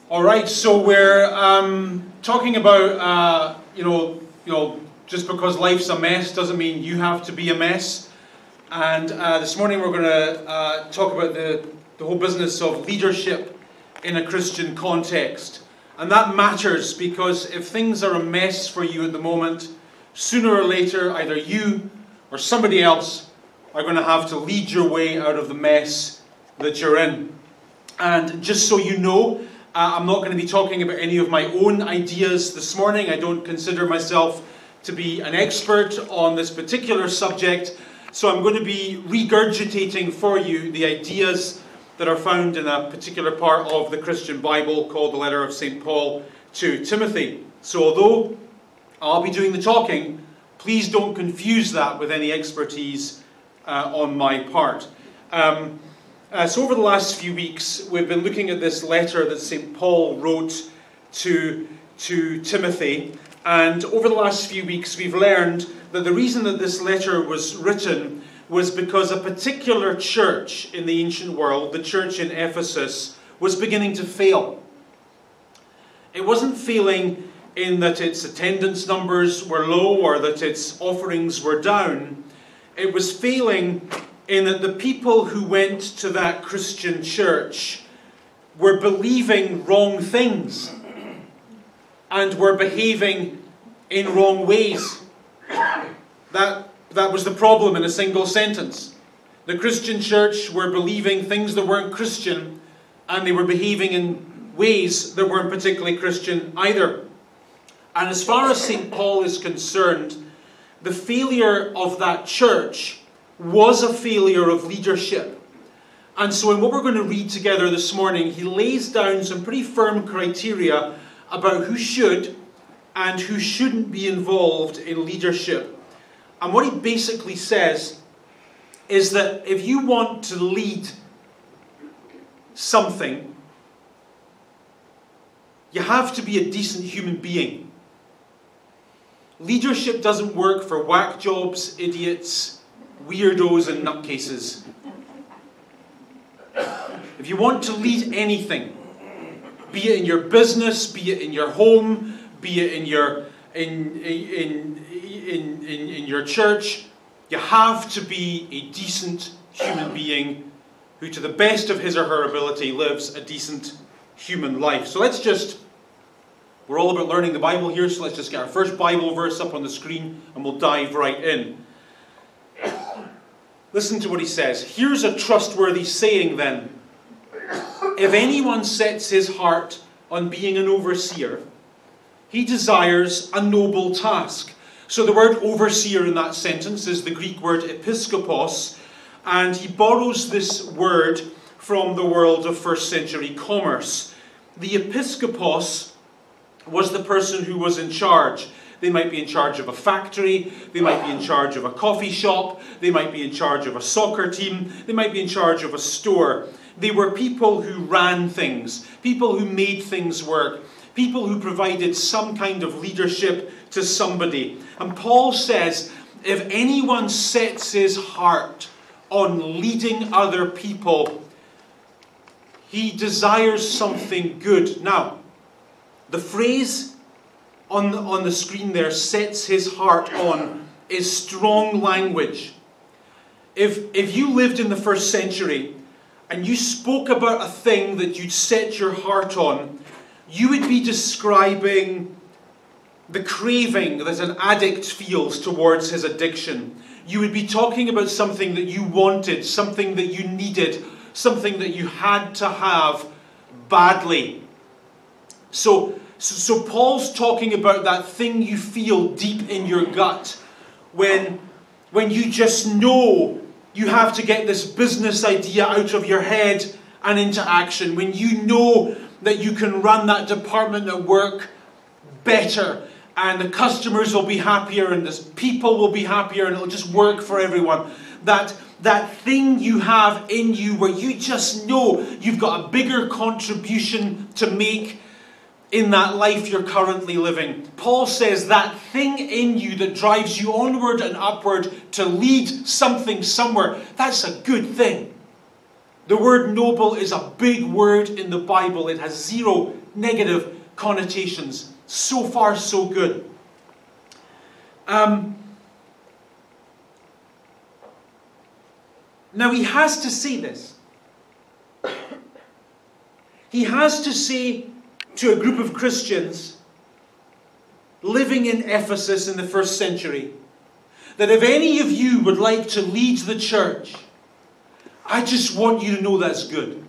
All right, so we're talking about just because life's a mess doesn't mean you have to be a mess. And this morning we're going to talk about the whole business of leadership in a Christian context. And that matters because if things are a mess for you at the moment, sooner or later either you or somebody else are going to have to lead your way out of the mess that you're in. And just so you know, I'm not going to be talking about any of my own ideas this morning. I don't consider myself to be an expert on this particular subject. So I'm going to be regurgitating for you the ideas that are found in a particular part of the Christian Bible called the letter of St. Paul to Timothy. So although I'll be doing the talking, please don't confuse that with any expertise on my part. So over the last few weeks, we've been looking at this letter that St. Paul wrote to Timothy. And over the last few weeks, we've learned that the reason that this letter was written was because a particular church in the ancient world, the church in Ephesus, was beginning to fail. It wasn't failing in that its attendance numbers were low or that its offerings were down. It was failing in that the people who went to that Christian church were believing wrong things and were behaving in wrong ways. That was the problem in a single sentence. The Christian church were believing things that weren't Christian, and they were behaving in ways that weren't particularly Christian either. And as far as St. Paul is concerned, the failure of that church was a failure of leadership. And so in what we're going to read together this morning, he lays down some pretty firm criteria about who should and who shouldn't be involved in leadership. And what he basically says is that if you want to lead something, you have to be a decent human being. Leadership doesn't work for whack jobs, idiots, weirdos and nutcases. If you want to lead anything, be it in your business, be it in your home, be it in your church, you have to be a decent human being who, to the best of his or her ability, lives a decent human life. So we're all about learning the Bible here, so let's just get our first Bible verse up on the screen and we'll dive right in. Listen to what he says. Here's a trustworthy saying then. If anyone sets his heart on being an overseer, he desires a noble task. So the word overseer in that sentence is the Greek word episkopos, and he borrows this word from the world of first century commerce. The episkopos was the person who was in charge. They might be in charge of a factory, they might be in charge of a coffee shop, they might be in charge of a soccer team, they might be in charge of a store. They were people who ran things, people who made things work, people who provided some kind of leadership to somebody. And Paul says, if anyone sets his heart on leading other people, he desires something good. Now, the phrase on the screen there, sets his heart on, is strong language. If you lived in the first century and you spoke about a thing that you'd set your heart on, you would be describing the craving that an addict feels towards his addiction. You would be talking about something that you wanted, something that you needed, something that you had to have badly. So Paul's talking about that thing you feel deep in your gut when you just know you have to get this business idea out of your head and into action. When you know that you can run that department at work better and the customers will be happier and the people will be happier and it'll just work for everyone. That thing you have in you where you just know you've got a bigger contribution to make in that life you're currently living. Paul says that thing in you that drives you onward and upward to lead something somewhere, that's a good thing. The word noble is a big word in the Bible. It has zero negative connotations. So far, so good. Now he has to say this. He has to say to a group of Christians living in Ephesus in the first century that if any of you would like to lead the church, I just want you to know that's good.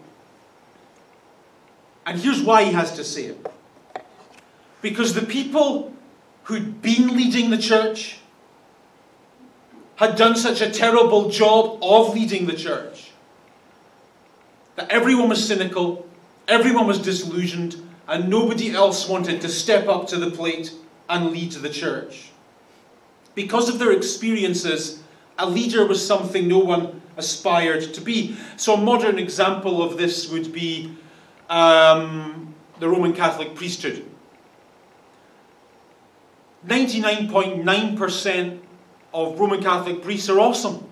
And here's why he has to say it. Because the people who'd been leading the church had done such a terrible job of leading the church that everyone was cynical, everyone was disillusioned, and nobody else wanted to step up to the plate and lead the church. Because of their experiences, a leader was something no one aspired to be. So a modern example of this would be the Roman Catholic priesthood. 99.9% of Roman Catholic priests are awesome.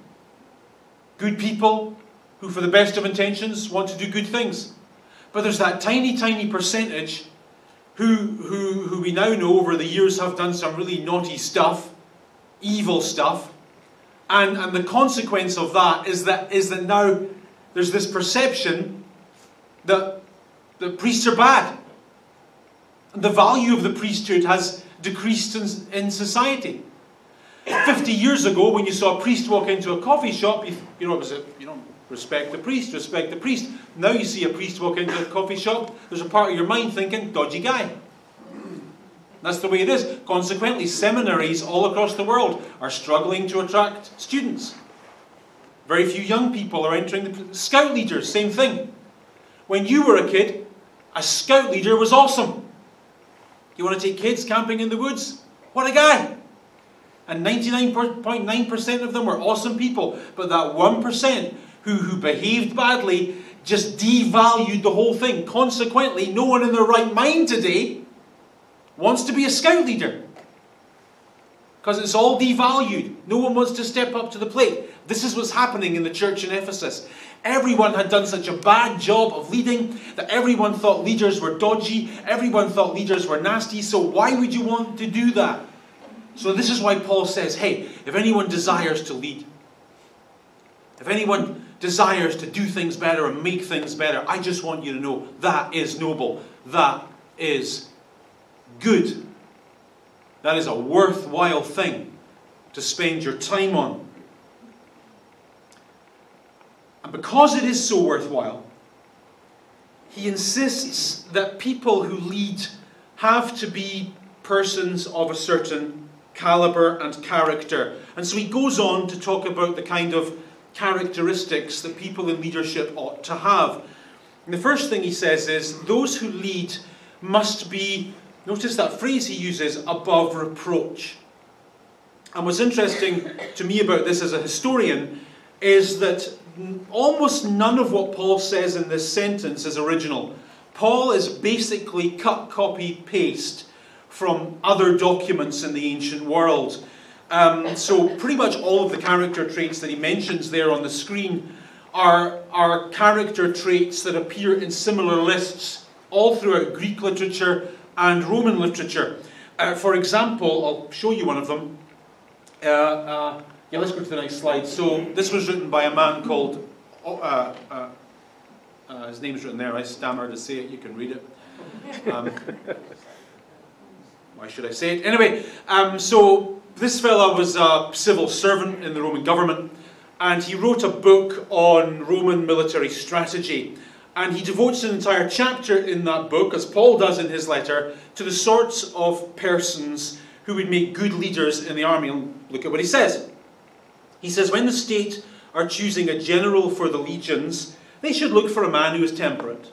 Good people who, for the best of intentions, want to do good things. But there's that tiny, tiny percentage who we now know over the years have done some really naughty stuff, evil stuff. And the consequence of that is that now there's this perception that the priests are bad. And the value of the priesthood has decreased in society. 50 years ago, when you saw a priest walk into a coffee shop, respect the priest, respect the priest. Now you see a priest walk into a coffee shop, there's a part of your mind thinking, dodgy guy. That's the way it is. Consequently, seminaries all across the world are struggling to attract students. Very few young people are entering the scout leaders, same thing. When you were a kid, a scout leader was awesome. You want to take kids camping in the woods? What a guy! And 99.9% of them were awesome people. But that 1% who behaved badly just devalued the whole thing. Consequently, no one in their right mind today wants to be a scout leader. Because it's all devalued. No one wants to step up to the plate. This is what's happening in the church in Ephesus. Everyone had done such a bad job of leading that everyone thought leaders were dodgy. Everyone thought leaders were nasty. So why would you want to do that? So this is why Paul says, hey, if anyone desires to lead, if anyone desires to do things better and make things better, I just want you to know that is noble. That is good. That is a worthwhile thing to spend your time on. And because it is so worthwhile, he insists that people who lead have to be persons of a certain caliber and character. And so he goes on to talk about the kind of characteristics that people in leadership ought to have. And the first thing he says is, those who lead must be, notice that phrase he uses, above reproach. And what's interesting to me about this as a historian is that almost none of what Paul says in this sentence is original. Paul is basically cut, copy, paste from other documents in the ancient world. So pretty much all of the character traits that he mentions there on the screen are character traits that appear in similar lists all throughout Greek literature and Roman literature. For example, I'll show you one of them. Let's go to the next slide. So this was written by a man called, his name's written there, I stammer to say it, you can read it. Why should I say it? Anyway, so this fella was a civil servant in the Roman government, and he wrote a book on Roman military strategy. And he devotes an entire chapter in that book, as Paul does in his letter, to the sorts of persons who would make good leaders in the army. And look at what he says. He says, when the state are choosing a general for the legions, they should look for a man who is temperate,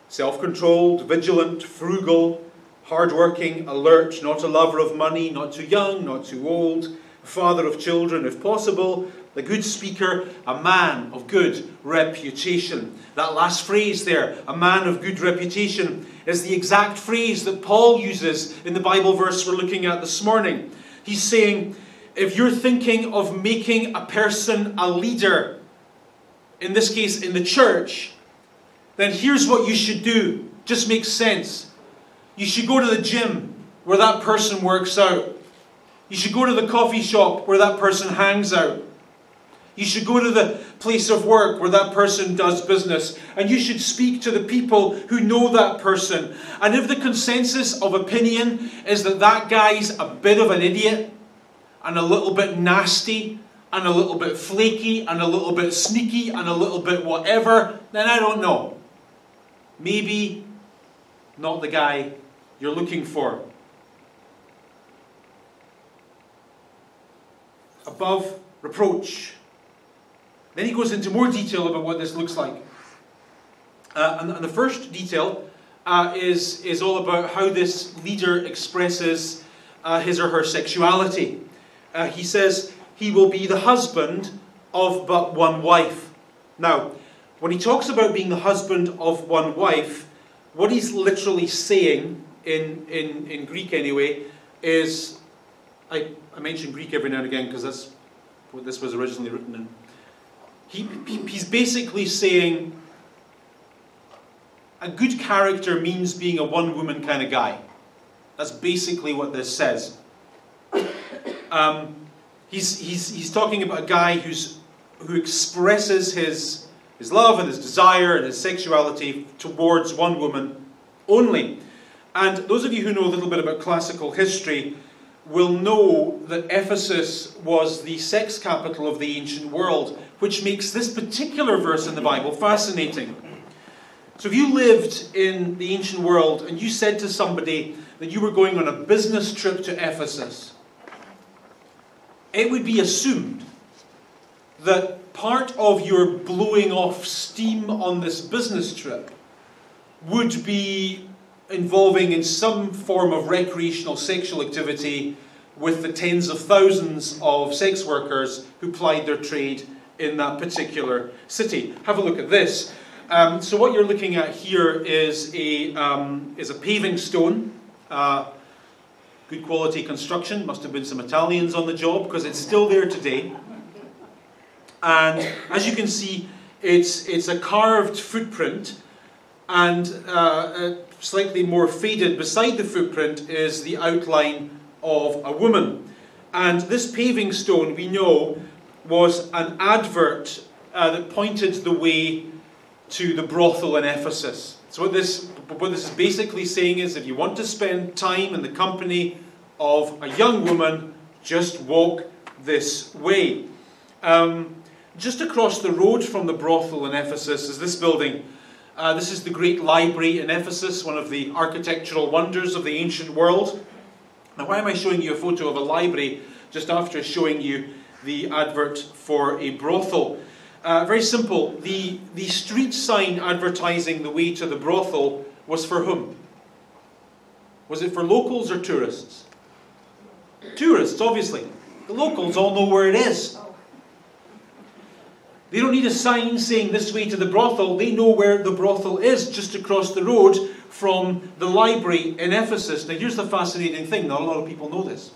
self-controlled, vigilant, frugal, hard-working, alert, not a lover of money, not too young, not too old, a father of children if possible, a good speaker, a man of good reputation. That last phrase there, a man of good reputation, is the exact phrase that Paul uses in the Bible verse we're looking at this morning. He's saying, if you're thinking of making a person a leader, in this case in the church, then here's what you should do. just makes sense. You should go to the gym where that person works out. You should go to the coffee shop where that person hangs out. You should go to the place of work where that person does business. And you should speak to the people who know that person. And if the consensus of opinion is that that guy's a bit of an idiot, and a little bit nasty, and a little bit flaky, and a little bit sneaky, and a little bit whatever, then I don't know. Maybe not the guy you're looking for. Above reproach. Then he goes into more detail about what this looks like. And the first detail is all about how this leader expresses his or her sexuality. He says he will be the husband of but one wife. Now, when he talks about being the husband of one wife, what he's literally saying, in Greek anyway, is, I mention Greek every now and again because that's what this was originally written in. He's basically saying a good character means being a one-woman kind of guy. That's basically what this says. He's talking about a guy who expresses his love and his desire and his sexuality towards one woman only. And those of you who know a little bit about classical history will know that Ephesus was the sex capital of the ancient world, which makes this particular verse in the Bible fascinating. So if you lived in the ancient world and you said to somebody that you were going on a business trip to Ephesus, it would be assumed that part of your blowing off steam on this business trip would be involving in some form of recreational sexual activity with the tens of thousands of sex workers who plied their trade in that particular city. Have a look at this. So what you're looking at here is a paving stone. Good quality construction. Must have been some Italians on the job because it's still there today. And as you can see, it's a carved footprint, and slightly more faded beside the footprint is the outline of a woman. And this paving stone, we know, was an advert that pointed the way to the brothel in Ephesus. So what this is basically saying is, if you want to spend time in the company of a young woman, just walk this way. Just across the road from the brothel in Ephesus is this building. This is the Great Library in Ephesus, one of the architectural wonders of the ancient world. Now, why am I showing you a photo of a library just after showing you the advert for a brothel? Very simple. The street sign advertising the way to the brothel was for whom? Was it for locals or tourists? Tourists, obviously. The locals all know where it is. They don't need a sign saying this way to the brothel. They know where the brothel is, just across the road from the library in Ephesus. Now here's the fascinating thing. Not a lot of people know this.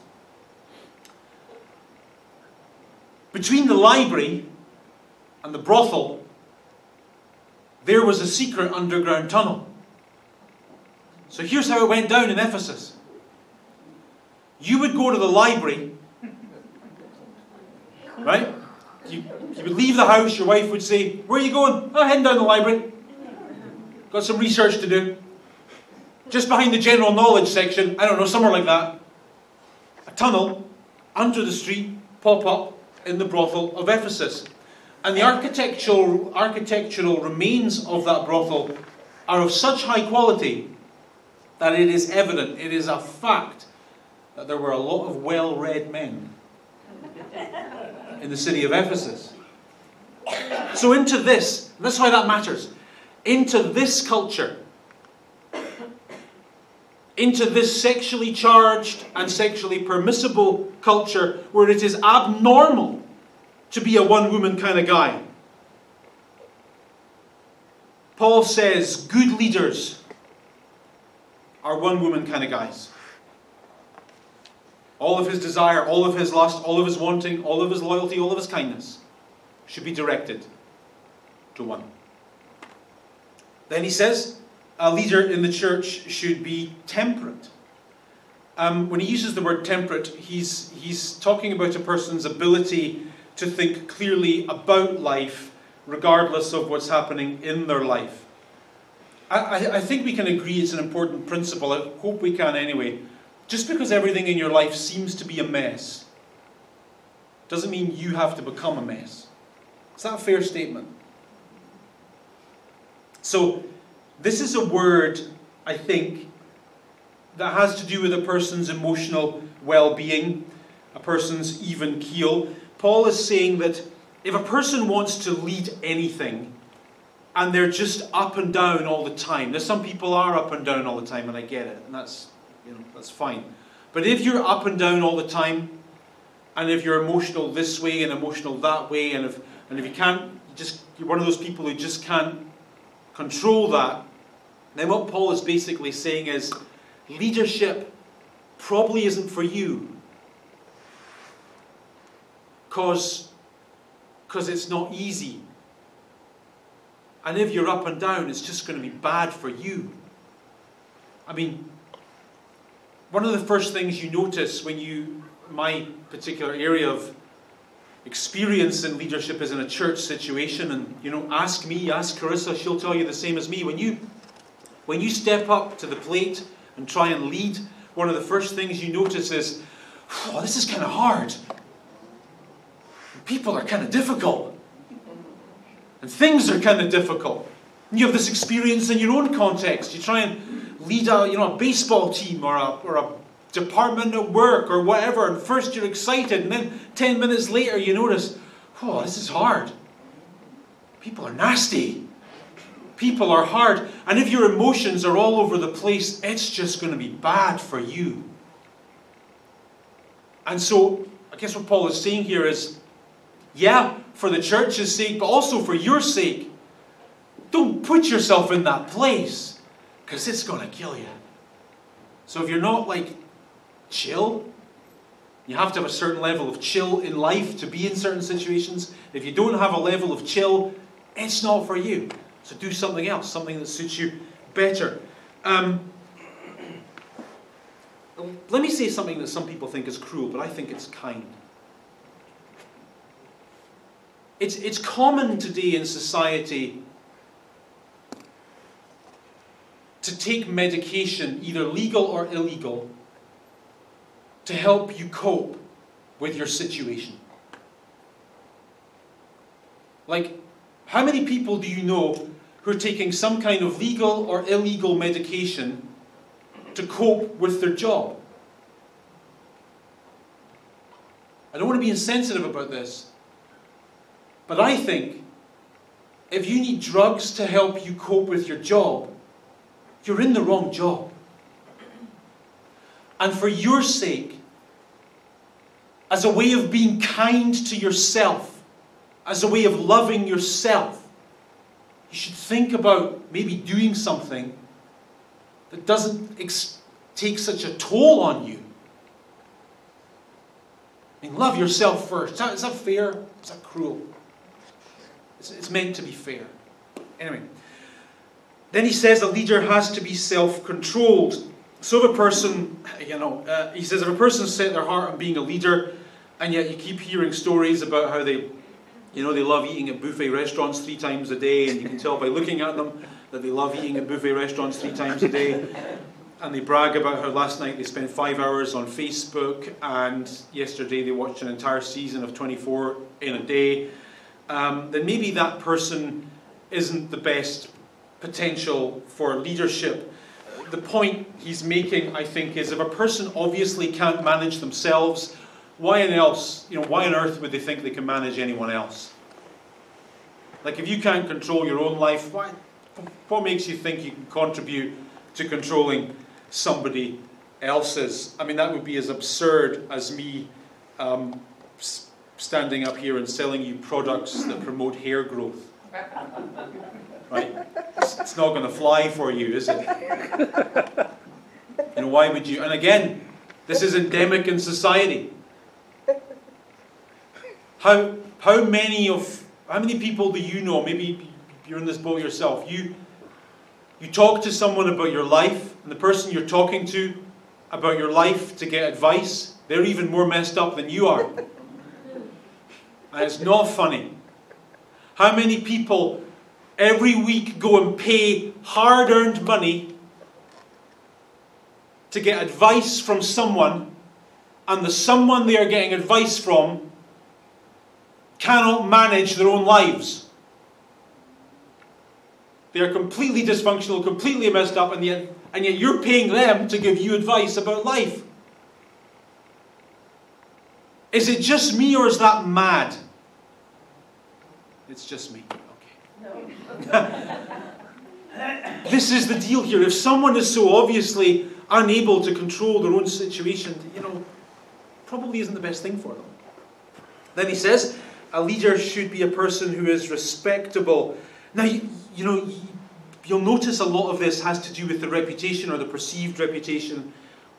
Between the library and the brothel, there was a secret underground tunnel. So here's how it went down in Ephesus. You would go to the library, right? You would leave the house, your wife would say, "Where are you going?" "Oh, heading down the library. Got some research to do." Just behind the general knowledge section, I don't know, somewhere like that, a tunnel under the street pop up in the brothel of Ephesus. And the architectural remains of that brothel are of such high quality that it is evident, it is a fact, that there were a lot of well-read men in the city of Ephesus. So into this, and that's why that matters, into this culture, into this sexually charged and sexually permissible culture where it is abnormal to be a one-woman kind of guy, Paul says good leaders are one-woman kind of guys. All of his desire, all of his lust, all of his wanting, all of his loyalty, all of his kindness should be directed to one. Then he says, A leader in the church should be temperate. When he uses the word temperate, he's talking about a person's ability to think clearly about life, regardless of what's happening in their life. I think we can agree it's an important principle. I hope we can anyway. Just because everything in your life seems to be a mess, doesn't mean you have to become a mess. Is that a fair statement? So, this is a word, I think, that has to do with a person's emotional well-being, a person's even keel. Paul is saying that if a person wants to lead anything, and they're just up and down all the time. Now, some people are up and down all the time, and I get it, and that's fine. But if you're up and down all the time, and if you're emotional this way and emotional that way, and if you can't, you're one of those people who just can't control that, then what Paul is basically saying is, leadership probably isn't for you. Because it's not easy. And if you're up and down, it's just going to be bad for you. I mean, one of the first things you notice when my particular area of experience in leadership is in a church situation, and ask me, ask Carissa, she'll tell you the same as me. When you step up to the plate and try and lead, one of the first things you notice is, oh, this is kind of hard. People are kind of difficult. And things are kind of difficult. And you have this experience in your own context. You try and lead a baseball team or a department at work or whatever, and first you're excited, and then 10 minutes later you notice, oh, this is hard. People are nasty. People are hard. And if your emotions are all over the place, it's just going to be bad for you. And so, I guess what Paul is saying here is, yeah, for the church's sake, but also for your sake, don't put yourself in that place, because it's going to kill you. So if you're not chill, you have to have a certain level of chill in life to be in certain situations. If you don't have a level of chill, it's not for you. So do something else, something that suits you better. Let me say something that some people think is cruel, but I think it's kind. It's common today in society to take medication, either legal or illegal, to help you cope with your situation. How many people do you know who are taking some kind of legal or illegal medication to cope with their job? I don't want to be insensitive about this, but I think if you need drugs to help you cope with your job, you're in the wrong job. And for your sake, as a way of being kind to yourself, as a way of loving yourself, you should think about maybe doing something that doesn't take such a toll on you. Love yourself first. Is that fair? Is that cruel? It's meant to be fair. Anyway. Then he says a leader has to be self-controlled. So if a person, he says if a person set their heart on being a leader, and yet you keep hearing stories about how they love eating at buffet restaurants 3 times a day, and you can tell by looking at them that they love eating at buffet restaurants 3 times a day. And they brag about how last night they spent 5 hours on Facebook, and yesterday they watched an entire season of 24 in a day. Then maybe that person isn't the best potential for leadership. The point he's making, I think, is if a person obviously can't manage themselves, why on earth would they think they can manage anyone else? If you can't control your own life, what makes you think you can contribute to controlling somebody else's? That would be as absurd as me standing up here and selling you products that promote hair growth. Right? It's not going to fly for you, is it? Why would you? And again, this is endemic in society. How many people do you know? Maybe you're in this boat yourself. You talk to someone about your life, and the person you're talking to about your life to get advice, they're even more messed up than you are. And it's not funny. How many people every week go and pay hard-earned money to get advice from someone, and the someone they are getting advice from cannot manage their own lives? They are completely dysfunctional, completely messed up, and yet you're paying them to give you advice about life. Is it just me, or is that mad? It's just me. Okay. No. This is the deal here. If someone is so obviously unable to control their own situation, probably isn't the best thing for them. Then he says, a leader should be a person who is respectable. Now, you'll notice a lot of this has to do with the reputation or the perceived reputation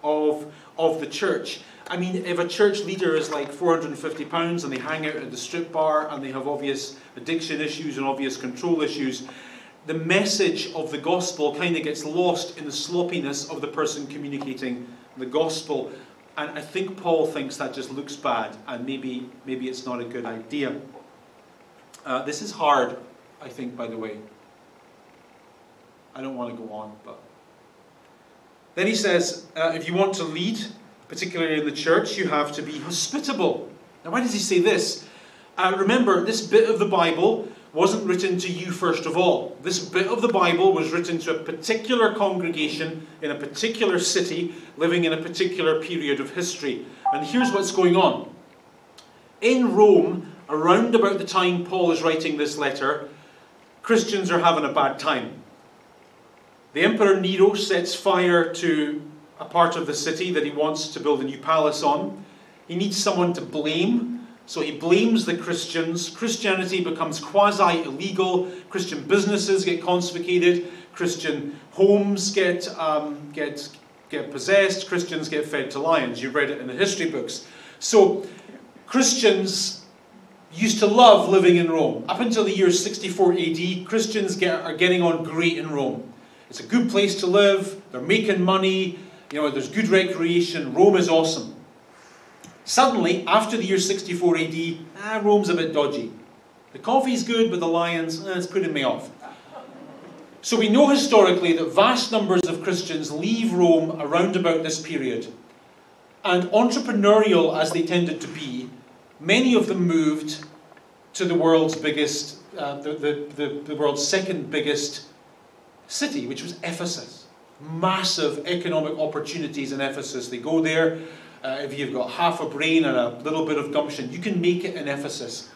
of the church. I mean, if a church leader is like £450 and they hang out at the strip bar and they have obvious addiction issues and obvious control issues, the message of the gospel kind of gets lost in the sloppiness of the person communicating the gospel. And I think Paul thinks that just looks bad, and maybe it's not a good idea. This is hard, I think, by the way. I don't want to go on, but... Then he says, if you want to lead, particularly in the church, you have to be hospitable. Now, why does he say this? Remember, this bit of the Bible wasn't written to you first of all. This bit of the Bible was written to a particular congregation in a particular city, living in a particular period of history. And here's what's going on. In Rome, around about the time Paul is writing this letter, Christians are having a bad time. The Emperor Nero sets fire to a part of the city that he wants to build a new palace on. He needs someone to blame, so he blames the Christians. Christianity becomes quasi-illegal. Christian businesses get confiscated. Christian homes get possessed. Christians get fed to lions. You've read it in the history books. So Christians used to love living in Rome. Up until the year 64 AD, Christians are getting on great in Rome. It's a good place to live. They're making money. There's good recreation. Rome is awesome. Suddenly, after the year 64 AD, Rome's a bit dodgy. The coffee's good, but the lions, it's putting me off. So we know historically that vast numbers of Christians leave Rome around about this period. And entrepreneurial as they tended to be, many of them moved to the world's biggest, the world's second biggest city, which was Ephesus. Massive economic opportunities in Ephesus. They go there. If you've got half a brain and a little bit of gumption, you can make it in Ephesus.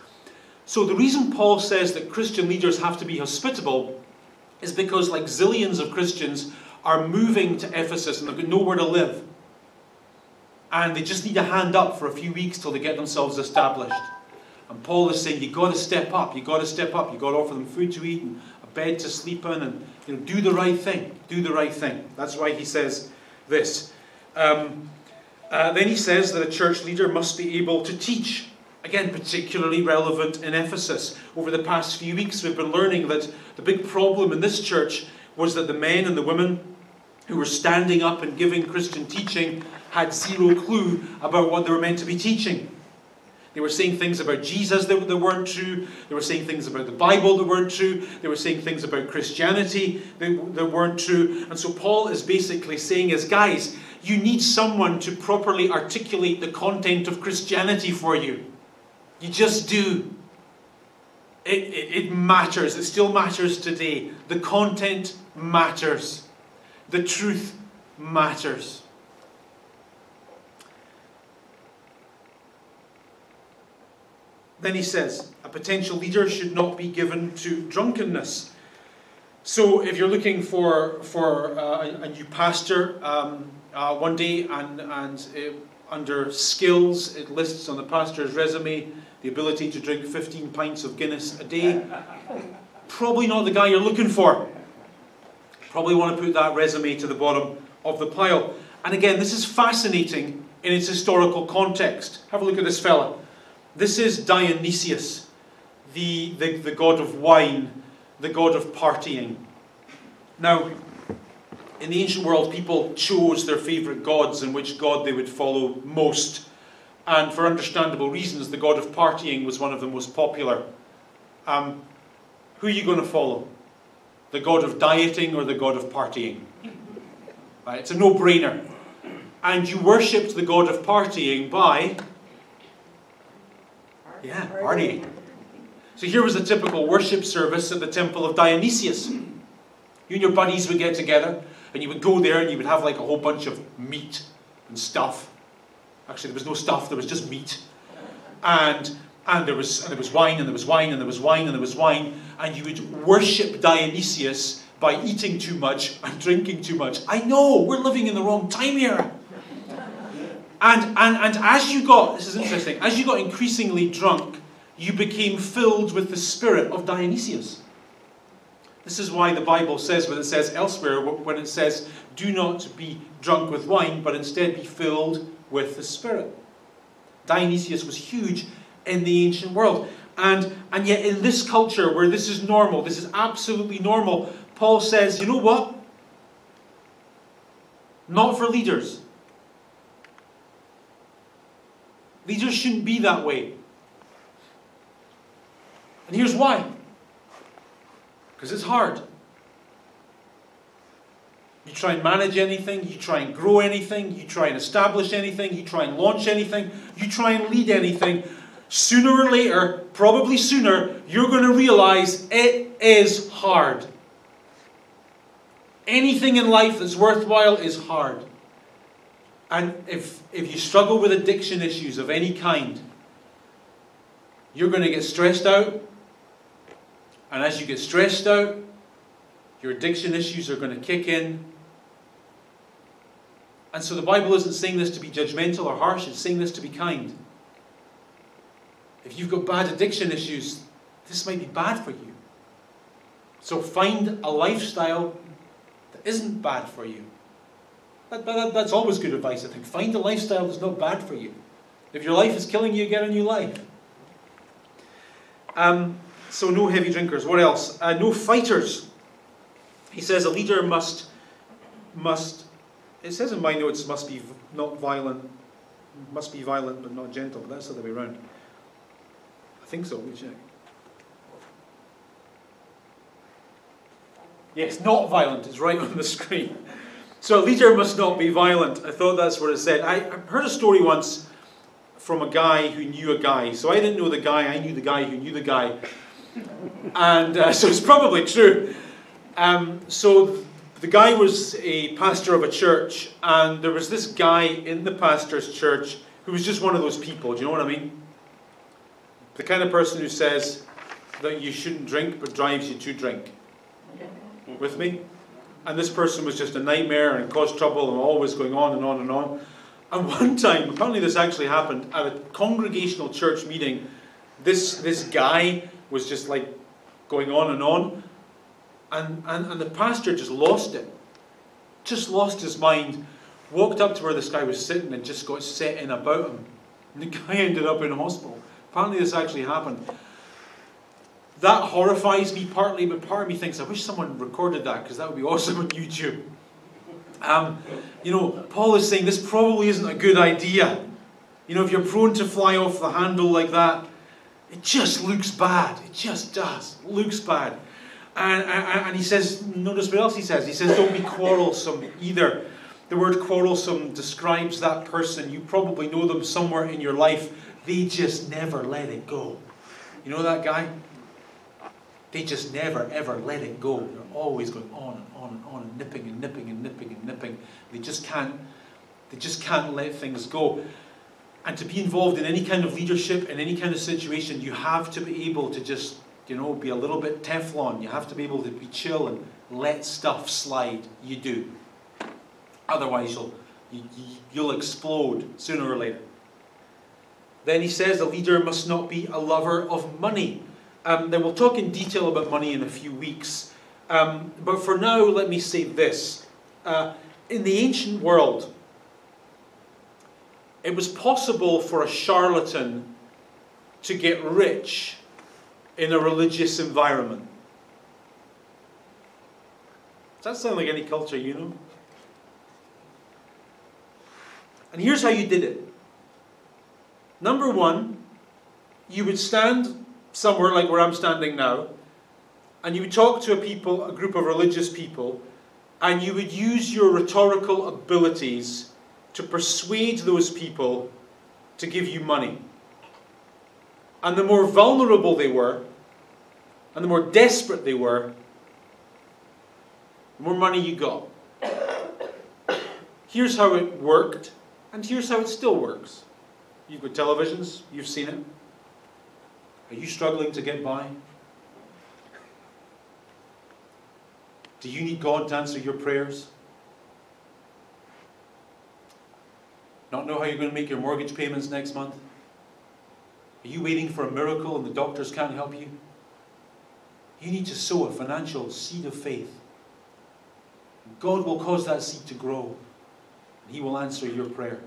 So the reason Paul says that Christian leaders have to be hospitable is because like zillions of Christians are moving to Ephesus and they've got nowhere to live. And they just need a hand up for a few weeks till they get themselves established. And Paul is saying, you've got to step up, you've got to step up, you've got to offer them food to eat and a bed to sleep in, and do the right thing. Do the right thing. That's why he says this. Then he says that a church leader must be able to teach. Again, particularly relevant in Ephesus. Over the past few weeks, we've been learning that the big problem in this church was that the men and the women who were standing up and giving Christian teaching had zero clue about what they were meant to be teaching. They were saying things about Jesus that weren't true. They were saying things about the Bible that weren't true. They were saying things about Christianity that weren't true. And so Paul is basically saying is, guys, you need someone to properly articulate the content of Christianity for you. You just do. It matters. It still matters today. The content matters. The truth matters. Then he says, a potential leader should not be given to drunkenness. So if you're looking for a new pastor, one day and under skills, it lists on the pastor's resume the ability to drink 15 pints of Guinness a day. Probably not the guy you're looking for. Probably want to put that resume to the bottom of the pile. And again, this is fascinating in its historical context. Have a look at this fella. This is Dionysius, the god of wine, the god of partying. Now, in the ancient world, people chose their favourite gods and which god they would follow most. And for understandable reasons, the god of partying was one of the most popular. Who are you going to follow? The god of dieting or the god of partying? Right, it's a no-brainer. And you worshipped the god of partying by... yeah, partying. So here was a typical worship service at the temple of Dionysius. You and your buddies would get together, and you would go there and you would have like a whole bunch of meat and stuff. Actually, there was no stuff, there was just meat. And there was wine, and there was wine, and there was wine, and there was wine. And you would worship Dionysius by eating too much and drinking too much. I know, we're living in the wrong time era. And as you got, this is interesting, as you got increasingly drunk, you became filled with the spirit of Dionysius. This is why the Bible says what it says elsewhere, when it says, do not be drunk with wine, but instead be filled with the Spirit. Dionysius was huge in the ancient world. And yet in this culture where this is normal, this is absolutely normal, Paul says, you know what? Not for leaders. Leaders shouldn't be that way. And here's why. Because it's hard. You try and manage anything, you try and grow anything, you try and establish anything, you try and launch anything, you try and lead anything. Sooner or later, probably sooner, you're going to realize it is hard. Anything in life that's worthwhile is hard. And if you struggle with addiction issues of any kind, you're going to get stressed out. And as you get stressed out, your addiction issues are going to kick in. And so the Bible isn't saying this to be judgmental or harsh, it's saying this to be kind. If you've got bad addiction issues, this might be bad for you. So find a lifestyle that isn't bad for you. That's always good advice, I think. Find a lifestyle that's not bad for you. If your life is killing you, get a new life. So no heavy drinkers. What else? No fighters. He says a leader must, it says in my notes, must be not violent, must be violent but not gentle, but that's the other way around. I think so, let me check. Yes, not violent, it's right on the screen. So a leader must not be violent. I thought that's what it said. I heard a story once from a guy who knew a guy. So I didn't know the guy, I knew the guy who knew the guy. And so it's probably true. So the guy was a pastor of a church, and there was this guy in the pastor's church who was just one of those people, do you know what I mean? The kind of person who says that you shouldn't drink but drives you to drink. With me? And this person was just a nightmare and caused trouble and always going on and on and on. And one time, apparently this actually happened, at a congregational church meeting, this guy was just like going on and on. And the pastor just lost it. Just lost his mind. Walked up to where this guy was sitting and just got set in about him. And the guy ended up in hospital. Apparently this actually happened. That horrifies me partly, but part of me thinks, I wish someone recorded that, because that would be awesome on YouTube. You know, Paul is saying this probably isn't a good idea. You know, if you're prone to fly off the handle like that, it just looks bad. It just does. It looks bad. And he says, notice what else he says. He says, don't be quarrelsome either. The word quarrelsome describes that person. You probably know them somewhere in your life. They just never let it go. You know that guy? They just never, ever let it go. They're always going on and on and on and nipping and nipping and nipping and nipping. They just can't let things go. And to be involved in any kind of leadership, in any kind of situation, you have to be able to just, you know, be a little bit Teflon. You have to be able to be chill and let stuff slide. You do. Otherwise, you'll explode sooner or later. Then he says a leader must not be a lover of money. Then we'll talk in detail about money in a few weeks. But for now, let me say this. In the ancient world, it was possible for a charlatan to get rich in a religious environment. Does that sound like any culture you know? And here's how you did it. Number one, you would stand somewhere like where I'm standing now, and you would talk to a group of religious people, and you would use your rhetorical abilities to persuade those people to give you money. And the more vulnerable they were, and the more desperate they were, the more money you got. Here's how it worked, and here's how it still works. You've got televisions, you've seen it. Are you struggling to get by? Do you need God to answer your prayers? Not know how you're going to make your mortgage payments next month? Are you waiting for a miracle and the doctors can't help you? You need to sow a financial seed of faith. God will cause that seed to grow. And He will answer your prayer.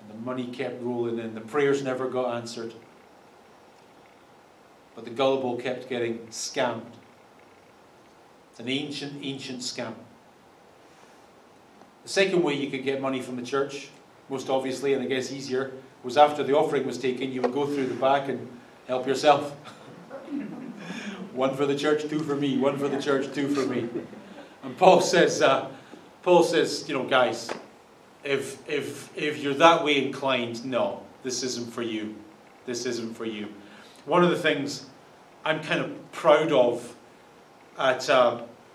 And the money kept rolling in. The prayers never got answered. But the gullible kept getting scammed. It's an ancient, ancient scam. The second way you could get money from the church, most obviously, and I guess easier, was after the offering was taken, you would go through the back and help yourself. One for the church, two for me. One for the church, two for me. And Paul says, guys, if you're that way inclined, no, this isn't for you. This isn't for you. One of the things I'm kind of proud of at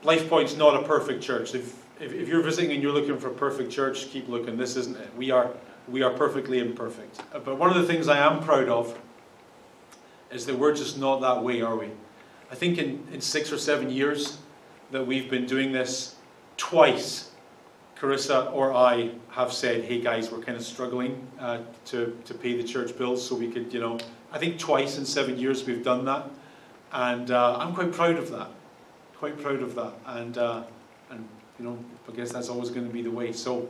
LifePoint's not a perfect church. If you're visiting and you're looking for a perfect church, keep looking. This isn't it. We are perfectly imperfect. But one of the things I am proud of is that we're just not that way, are we? I think in 6 or 7 years that we've been doing this, twice Carissa or I have said, hey guys, we're kind of struggling to pay the church bills, so we could, I think twice in 7 years we've done that. And I'm quite proud of that. Quite proud of that. And I guess that's always going to be the way. So,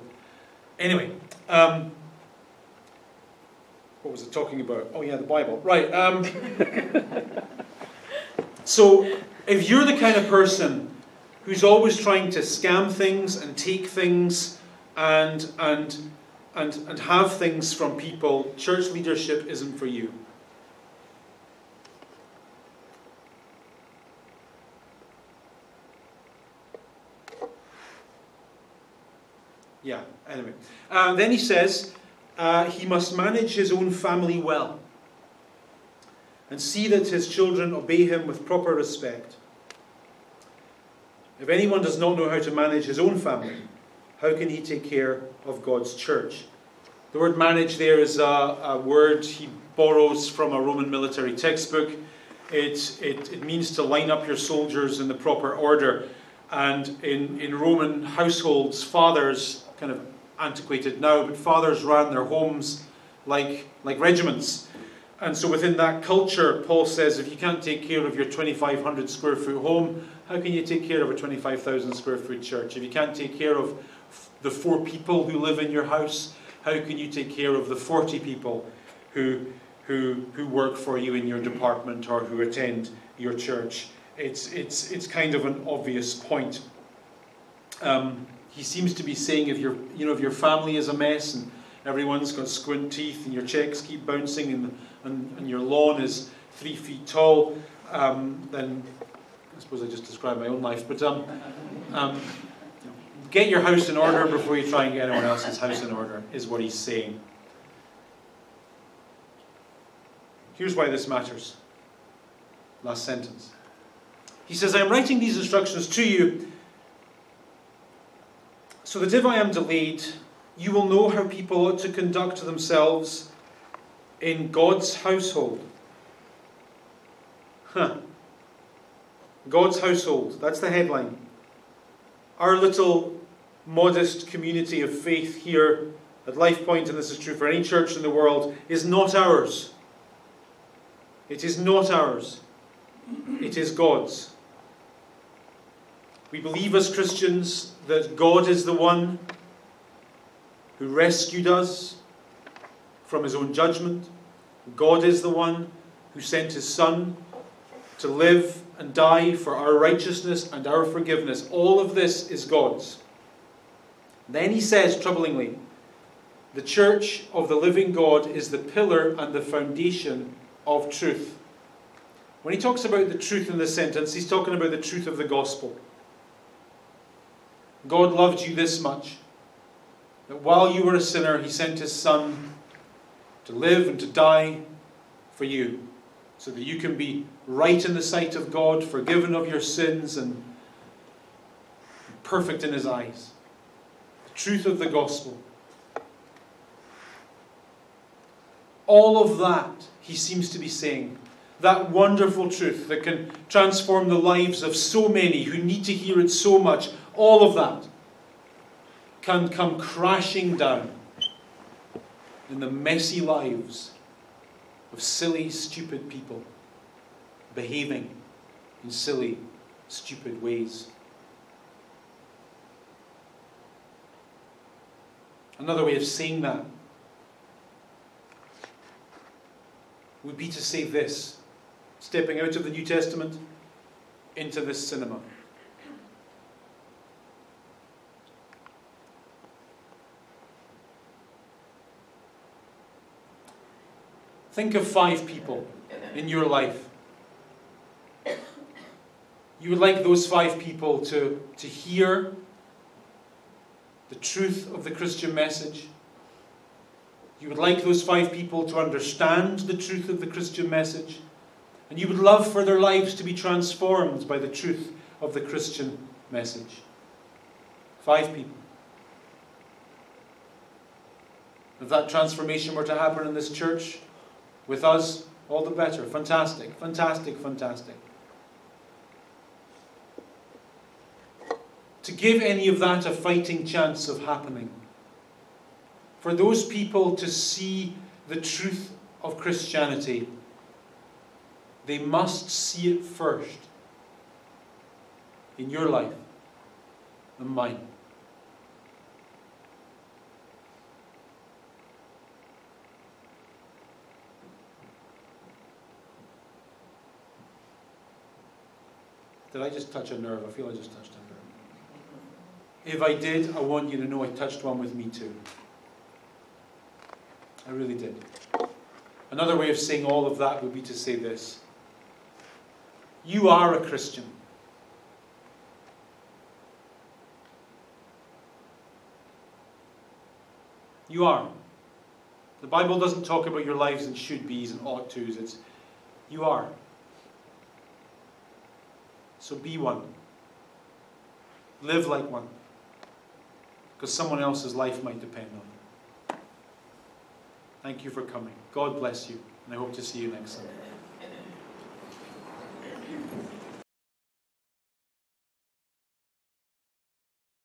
anyway, what was I talking about? Oh yeah, the Bible. Right. So, if you're the kind of person who's always trying to scam things and take things and have things from people, church leadership isn't for you. Yeah, anyway. Then he says, he must manage his own family well and see that his children obey him with proper respect. If anyone does not know how to manage his own family, how can he take care of God's church? The word manage there is a word he borrows from a Roman military textbook. It means to line up your soldiers in the proper order. And in Roman households, fathers, kind of antiquated now, but fathers ran their homes like regiments. And so within that culture, Paul says, if you can't take care of your 2,500 square foot home, how can you take care of a 25,000 square foot church? If you can't take care of the 4 people who live in your house, how can you take care of the 40 people who work for you in your department or who attend your church? It's kind of an obvious point. He seems to be saying if your family is a mess and everyone's got squint teeth and your checks keep bouncing and your lawn is 3 feet tall, then I suppose I just described my own life. But get your house in order before you try and get anyone else's house in order, is what he's saying. Here's why this matters. Last sentence. He says, I am writing these instructions to you so that if I am delayed, you will know how people ought to conduct themselves in God's household. God's household. That's the headline. Our little modest community of faith here at LifePoint, and this is true for any church in the world, is not ours. It is not ours. It is God's. We believe as Christians that God is the one who rescued us from his own judgment. God is the one who sent his Son to live and die for our righteousness and our forgiveness. All of this is God's. Then he says, troublingly, the church of the living God is the pillar and the foundation of truth. When he talks about the truth in this sentence, he's talking about the truth of the gospel. God loved you this much, that while you were a sinner, he sent his Son to live and to die for you, so that you can be right in the sight of God, forgiven of your sins, and perfect in his eyes. The truth of the gospel. All of that, he seems to be saying, that wonderful truth that can transform the lives of so many who need to hear it so much, all of that can come crashing down in the messy lives of silly, stupid people behaving in silly, stupid ways. Another way of saying that would be to say this, stepping out of the New Testament into this cinema. Think of 5 people in your life. You would like those 5 people to hear the truth of the Christian message. You would like those 5 people to understand the truth of the Christian message. And you would love for their lives to be transformed by the truth of the Christian message. 5 people. If that transformation were to happen in this church, with us, all the better. Fantastic, fantastic, fantastic. To give any of that a fighting chance of happening, for those people to see the truth of Christianity, they must see it first in your life and mine. Did I just touch a nerve? I feel I just touched a nerve. If I did, I want you to know I touched one with me too. I really did. Another way of saying all of that would be to say this. You are a Christian. You are. The Bible doesn't talk about your lives in should-bes and ought-tos. It's you are. So be one. Live like one. Because someone else's life might depend on it. Thank you for coming. God bless you. And I hope to see you next Sunday.